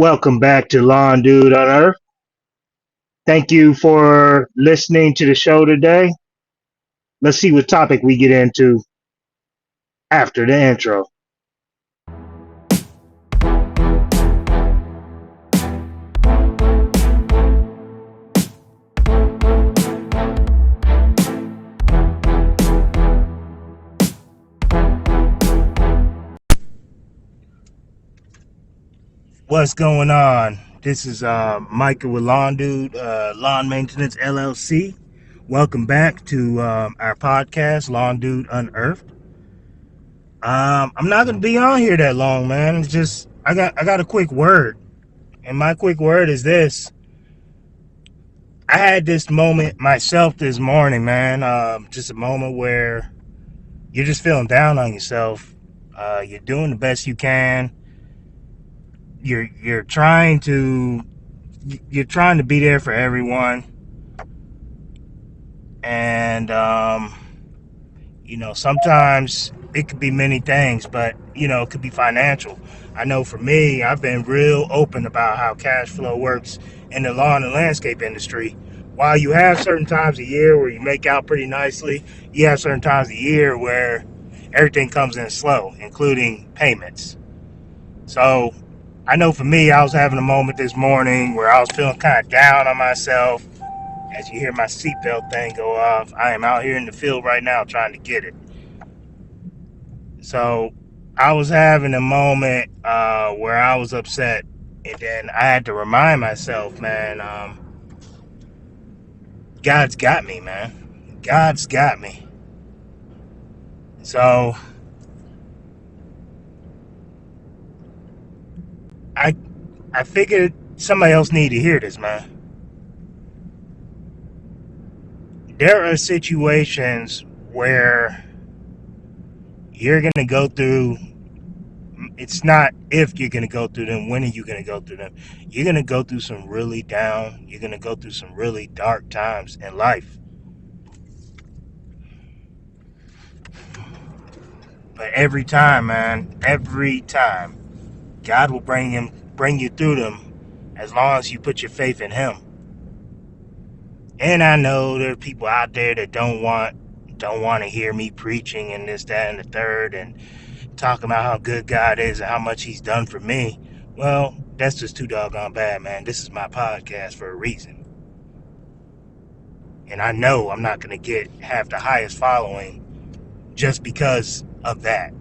Welcome back to Lawn Dude on Earth. Thank you for listening to the show today. Let's see what topic we get into after the intro. What's going on? This is Micah with Lawn Dude, Lawn Maintenance LLC. Welcome back to our podcast, Lawn Dude Unearthed. I'm not gonna be on here that long, man. It's just I got a quick word, and my quick word is this. I had this moment myself this morning, man. Just a moment where you're just feeling down on yourself. You're doing the best you can. You're trying to be there for everyone, and sometimes it could be many things, but it could be financial. I know for me, I've been real open about how cash flow works in the lawn and landscape industry. While you have certain times a year where you make out pretty nicely, you have certain times a year where everything comes in slow, including payments. So I know for me, I was having a moment this morning where I was feeling kind of down on myself. As you hear my seatbelt thing go off, I am out here in the field right now trying to get it. So I was having a moment where I was upset, and then I had to remind myself, man, God's got me, man. God's got me. So I figured somebody else needed to hear this, man. There are situations where you're going to go through, it's not if you're going to go through them, when are you going to go through them? You're going to go through some really down, you're going to go through some really dark times in life. But every time, man, every time, God will bring you through them as long as you put your faith in Him. And I know there are people out there that don't want to hear me preaching and this, that, and the third, and talking about how good God is and how much He's done for me. Well, that's just too doggone bad, man. This is my podcast for a reason. And I know I'm not going to have the highest following just because of that.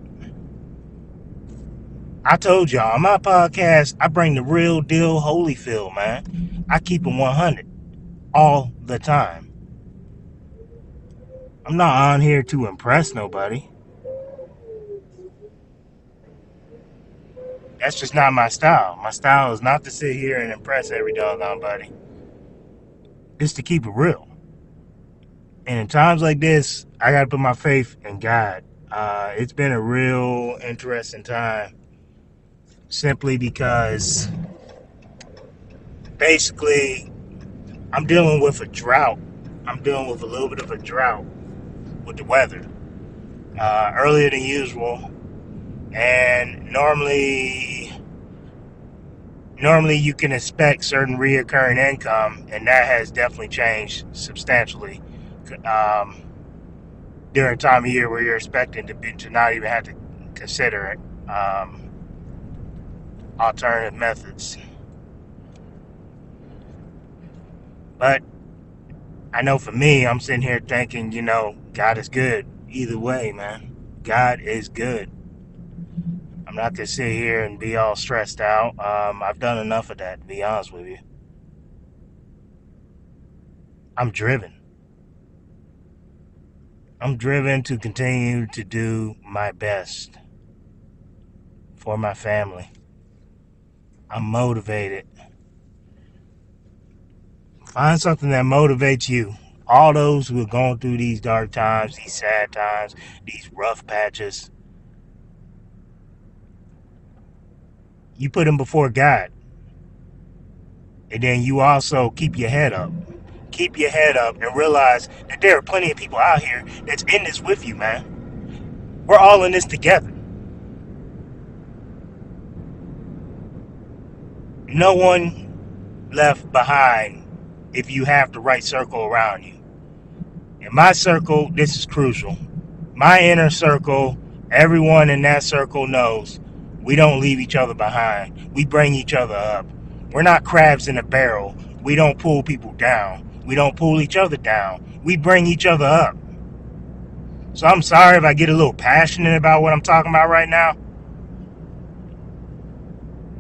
I told y'all on my podcast, I bring the real deal Holyfield, man. I keep them 100 all the time. I'm not on here to impress nobody. That's just not my style. My style is not to sit here and impress every doggone body. It's to keep it real. And in times like this, I got to put my faith in God. It's been a real interesting time. Simply because basically I'm dealing with a drought. I'm dealing with a little bit of a drought with the weather. Earlier than usual. And normally you can expect certain reoccurring income, and that has definitely changed substantially during a time of year where you're expecting to not even have to consider it. Alternative methods. But I know for me, I'm sitting here thinking, God is good either way, man. God is good. I'm not going to sit here and be all stressed out. I've done enough of that, to be honest with you. I'm driven. I'm driven to continue to do my best for my family. I'm motivated. Find something that motivates you. All those who are going through these dark times, these sad times, these rough patches, you put them before God. And then you also keep your head up. Keep your head up and realize that there are plenty of people out here that's in this with you, man. We're all in this together. no one left behind if you have the right circle around you. In my circle, this is crucial. My inner circle, everyone in that circle knows we don't leave each other behind. We bring each other up. We're not crabs in a barrel. We don't pull people down. We don't pull each other down. We bring each other up. So I'm sorry if I get a little passionate about what I'm talking about right now,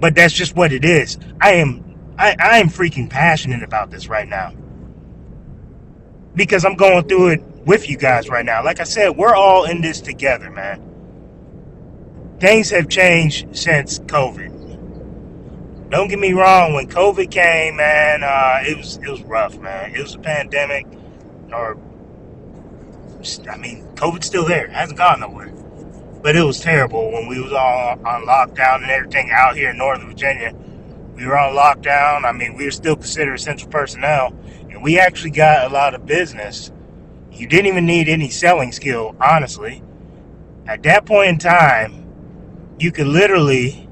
but that's just what it is. I am freaking passionate about this right now because I'm going through it with you guys right now. Like I said, we're all in this together, man. Things have changed since COVID. Don't get me wrong, when COVID came, man, it was rough, man. It was a pandemic, or I mean, COVID's still there. It hasn't gone nowhere. But it was terrible when we was all on lockdown and everything out here in Northern Virginia. We were on lockdown. I mean, we were still considered essential personnel, and we actually got a lot of business. You didn't even need any selling skill, honestly. At that point in time, you could literally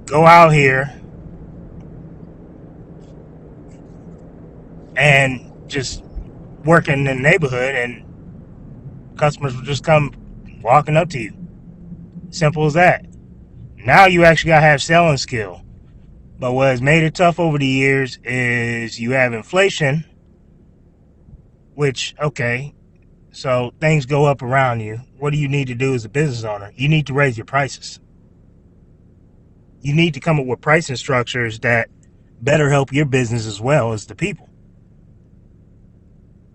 go out here and just work in the neighborhood, and customers would just come walking up to you. Simple as that. Now you actually gotta have selling skill. But what has made it tough over the years is you have inflation, which, okay, so things go up around you. What do you need to do as a business owner? You need to raise your prices. You need to come up with pricing structures that better help your business as well as the people.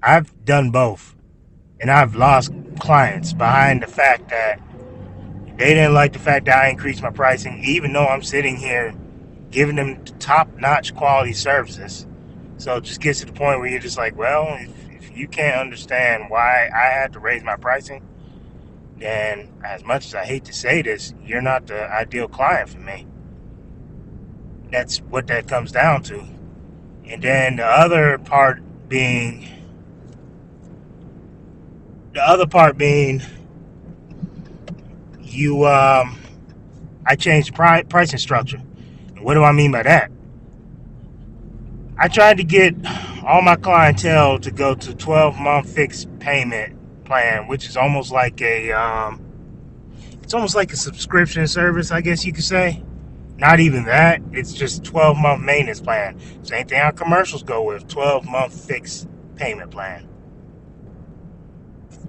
I've done both, and I've lost clients behind the fact that they didn't like the fact that I increased my pricing, even though I'm sitting here giving them top-notch quality services. So it just gets to the point where you're just like, well, if you can't understand why I had to raise my pricing, then as much as I hate to say this, you're not the ideal client for me. That's what that comes down to. And then the other part being you I changed the pricing structure. And what do I mean by that? I tried to get all my clientele to go to 12-month fixed payment plan, which is almost like a subscription service, I guess you could say. Not even that. It's just 12-month maintenance plan. Same thing our commercials go with, 12-month fixed payment plan.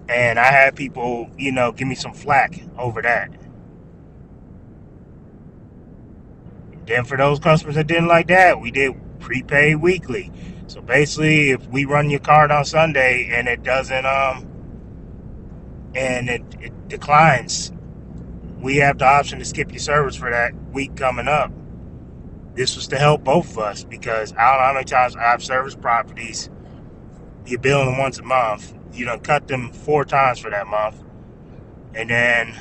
And I had people, give me some flack over that. Then for those customers that didn't like that, we did prepaid weekly. So basically, if we run your card on Sunday and it doesn't, and it declines, we have the option to skip your service for that week coming up. This was to help both of us because I don't know how many times I've serviced properties. You're billing them once a month. You done cut them 4 times for that month. And then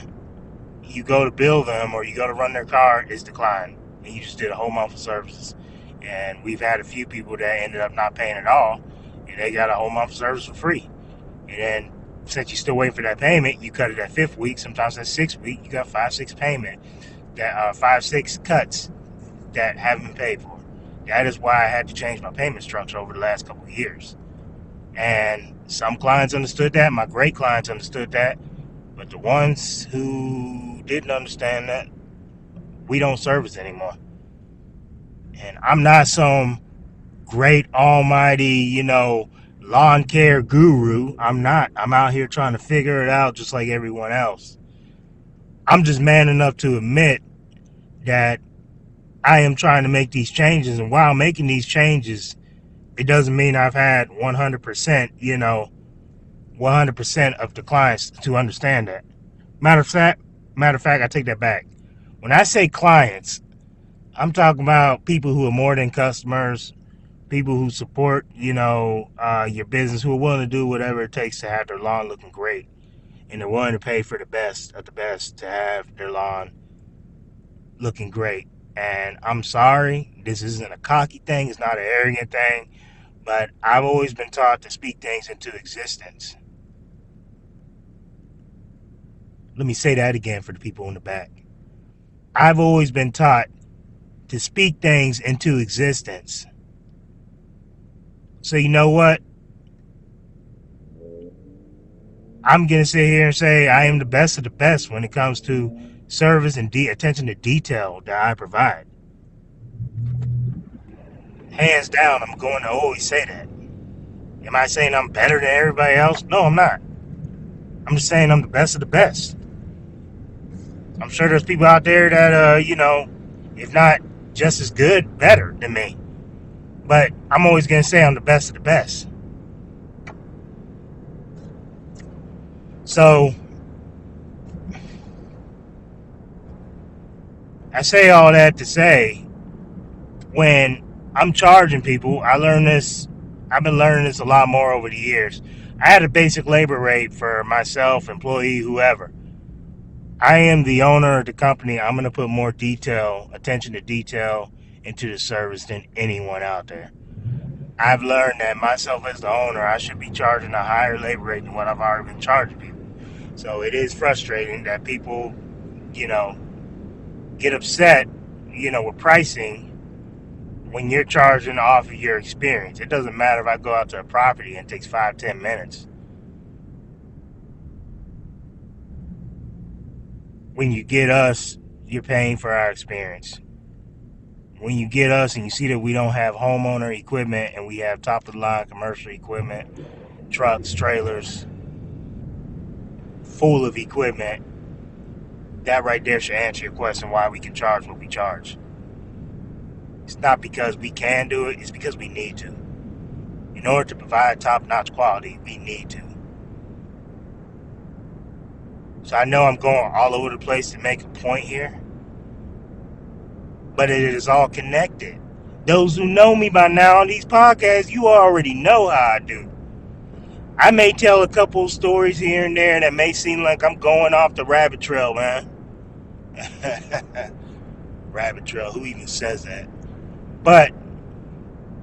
you go to bill them or you go to run their car, it's declined. And you just did a whole month of services. And we've had a few people that ended up not paying at all. And they got a whole month of service for free. And then since you're still waiting for that payment, you cut it at 5th week. Sometimes at 6th week, you got 5-6 payment. That 5-6 cuts that haven't been paid for. That is why I had to change my payment structure over the last couple of years. And some clients understood that. My great clients understood that. But the ones who didn't understand that, we don't service anymore. And I'm not some great almighty, lawn care guru. I'm not. I'm out here trying to figure it out just like everyone else. I'm just man enough to admit that I am trying to make these changes. And while making these changes, it doesn't mean I've had 100%, 100% of the clients to understand that. Matter of fact, I take that back. When I say clients, I'm talking about people who are more than customers, people who support, your business, who are willing to do whatever it takes to have their lawn looking great. And they're willing to pay for the best of the best to have their lawn looking great. And I'm sorry, this isn't a cocky thing, it's not an arrogant thing, but I've always been taught to speak things into existence. Let me say that again for the people in the back. I've always been taught to speak things into existence. So you know what? I'm going to sit here and say I am the best of the best when it comes to service and attention to detail that I provide. Hands down, I'm going to always say that. Am I saying I'm better than everybody else? No, I'm not. I'm just saying I'm the best of the best. I'm sure there's people out there that, if not just as good, better than me. But I'm always going to say I'm the best of the best. So, I say all that to say, when I'm charging people, I've been learning this a lot more over the years. I had a basic labor rate for myself, employee, whoever. I am the owner of the company. I'm going to put more attention to detail into the service than anyone out there. I've learned that myself as the owner, I should be charging a higher labor rate than what I've already been charging people. So it is frustrating that people, get upset, with pricing when you're charging off of your experience. It doesn't matter if I go out to a property and it takes 5-10 minutes. When you get us, you're paying for our experience. When you get us and you see that we don't have homeowner equipment and we have top-of-the-line commercial equipment, trucks, trailers, full of equipment, that right there should answer your question why we can charge what we charge. It's not because we can do it, it's because we need to. In order to provide top-notch quality, we need to. So I know I'm going all over the place to make a point here, but it is all connected. Those who know me by now on these podcasts, you already know how I do. I may tell a couple stories here and there that may seem like I'm going off the rabbit trail, man. Rabbit trail, who even says that? But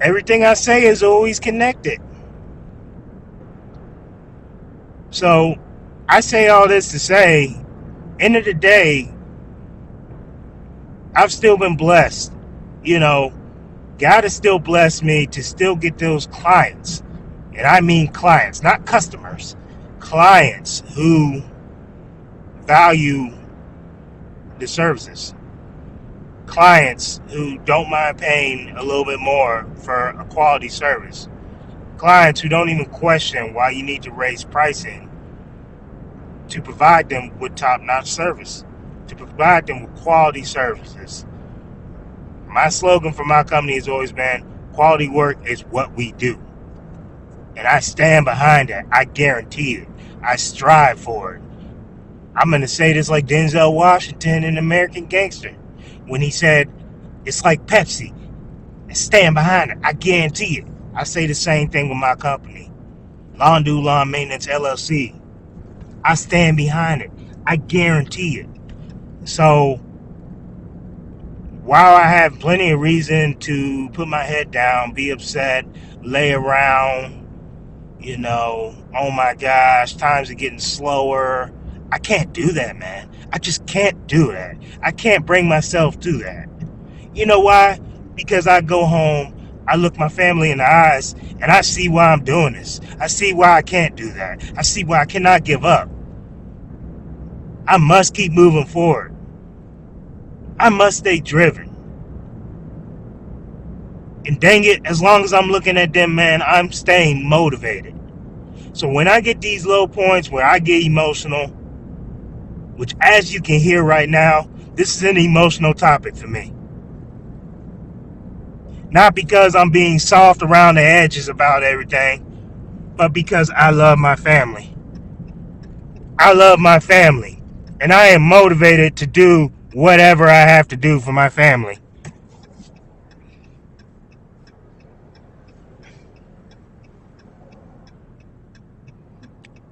everything I say is always connected. So I say all this to say, end of the day, I've still been blessed. God has still blessed me to still get those clients. And I mean clients, not customers. Clients who value the services. Clients who don't mind paying a little bit more for a quality service. Clients who don't even question why you need to raise pricing to provide them with top-notch service, to provide them with quality services. My slogan for my company has always been, quality work is what we do. And I stand behind that. I guarantee it. I strive for it. I'm going to say this like Denzel Washington in American Gangster, when he said, it's like Pepsi. And stand behind it. I guarantee it. I say the same thing with my company, Lawn Do Lawn Maintenance LLC. I stand behind it. I guarantee it. So while I have plenty of reason to put my head down, be upset, lay around, oh my gosh, times are getting slower, I can't do that, man. I just can't do that. I can't bring myself to that. You know why? Because I go home, I look my family in the eyes, and I see why I'm doing this. I see why I can't do that. I see why I cannot give up. I must keep moving forward. I must stay driven. And dang it, as long as I'm looking at them, man, I'm staying motivated. So when I get these low points where I get emotional, which as you can hear right now, this is an emotional topic for me. Not because I'm being soft around the edges about everything, but because I love my family. I love my family. And I am motivated to do whatever I have to do for my family.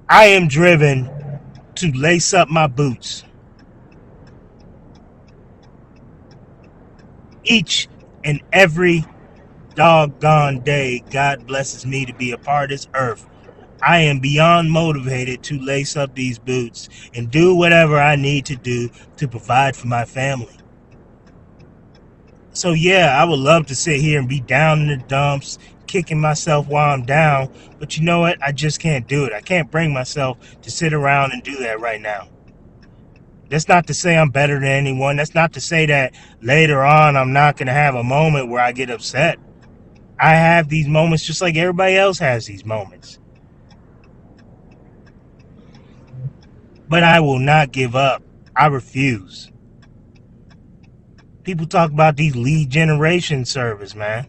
I am driven to lace up my boots each and every doggone day God blesses me to be a part of this earth. I am beyond motivated to lace up these boots and do whatever I need to do to provide for my family. So yeah, I would love to sit here and be down in the dumps, kicking myself while I'm down. But you know what? I just can't do it. I can't bring myself to sit around and do that right now. That's not to say I'm better than anyone. That's not to say that later on I'm not going to have a moment where I get upset. I have these moments just like everybody else has these moments. But I will not give up. I refuse. People talk about these lead generation servers, man,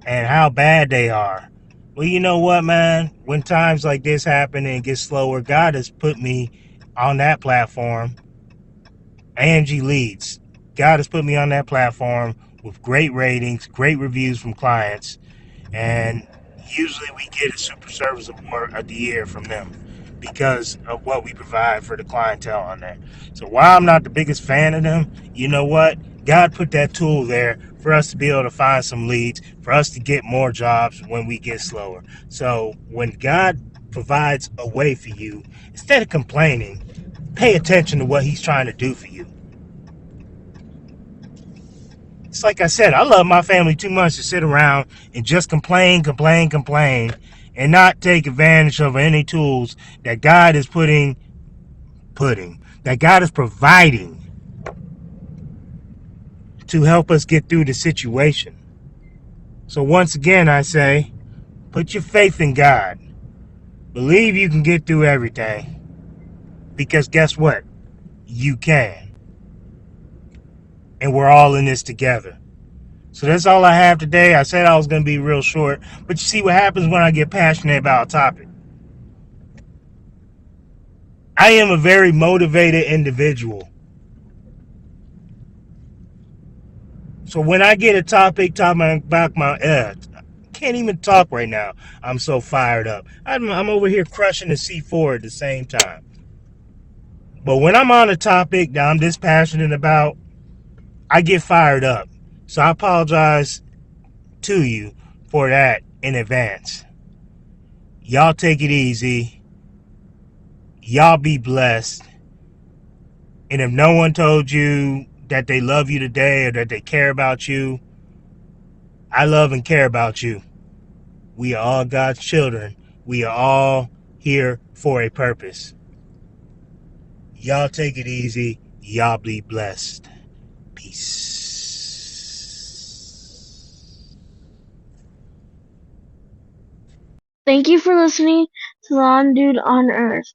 and how bad they are. Well, you know what, man? When times like this happen and it gets slower, God has put me on that platform. Angie Leads. God has put me on that platform with great ratings, great reviews from clients, and usually we get a Super Service Award of the Year from them because of what we provide for the clientele on there. So while I'm not the biggest fan of them, you know what? God put that tool there for us to be able to find some leads, for us to get more jobs when we get slower. So when God provides a way for you, instead of complaining, pay attention to what he's trying to do for you. It's like I said, I love my family too much to sit around and just complain, and not take advantage of any tools that God is that God is providing to help us get through the situation. So once again, I say, put your faith in God. Believe you can get through everything. Because guess what? You can. And we're all in this together. So that's all I have today. I said I was going to be real short, but you see what happens when I get passionate about a topic. I am a very motivated individual. So when I get a topic talking about my, can't even talk right now. I'm so fired up. I'm over here crushing the C4 at the same time. But when I'm on a topic that I'm this passionate about, I get fired up. So I apologize to you for that in advance. Y'all take it easy. Y'all be blessed. And if no one told you that they love you today or that they care about you, I love and care about you. We are all God's children. We are all here for a purpose. Y'all take it easy. Y'all be blessed. Peace. Thank you for listening to Lawn Dude on Earth.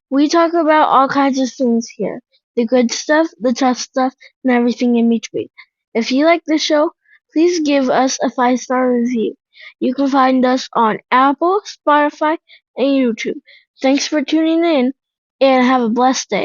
We talk about all kinds of things here. The good stuff, the tough stuff, and everything in between. If you like the show, please give us a 5-star review. You can find us on Apple, Spotify, and YouTube. Thanks for tuning in, and have a blessed day.